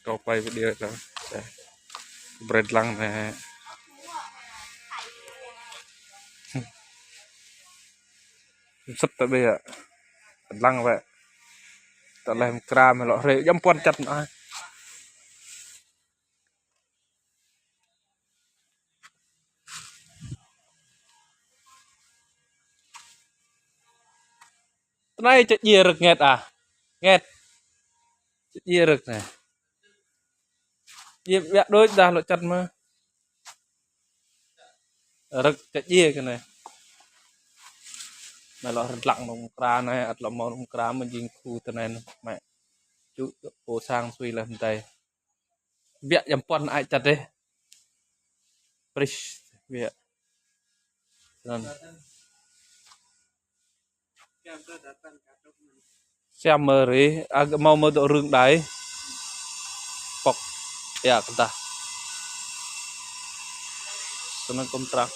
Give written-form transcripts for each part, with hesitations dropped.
Kau pai dia kan. Bread lang nè. Sắp tới bây giờ lăng vậy. Tao làm cram mà lọ rễ dăm quan chặt nữa. Này chết gì rực nghẹt à? Nghẹt. Chết gì rực này. Gì vẽ đôi đà lọ chặt mà. Rực chết gì cái này. Mà lọ lặng nông cra này, ắt lọ mò nông cra mình dính khu thế này mẹ. Chú bố sang suy lên tay. Vẽ dăm quan ai chặt đi. Frisch vẽ. Nên. Xem mơ rí, mau mơ độ rừng đáy. Pok, ya kentah. Senang kontrak.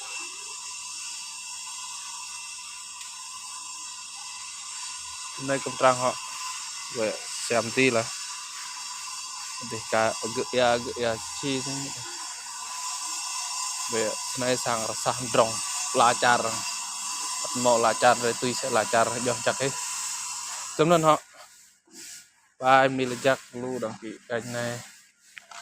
Senang kontrak họ. Vậy xem tí là. Để cả agak ya chi thế. Vậy senang sang rasa drong lacar. Mau lacar rồi tôi sẽ lacar cho chắc ấy. Tấm nên họ. Ba em đi là chắc lưu đăng ký kênh này.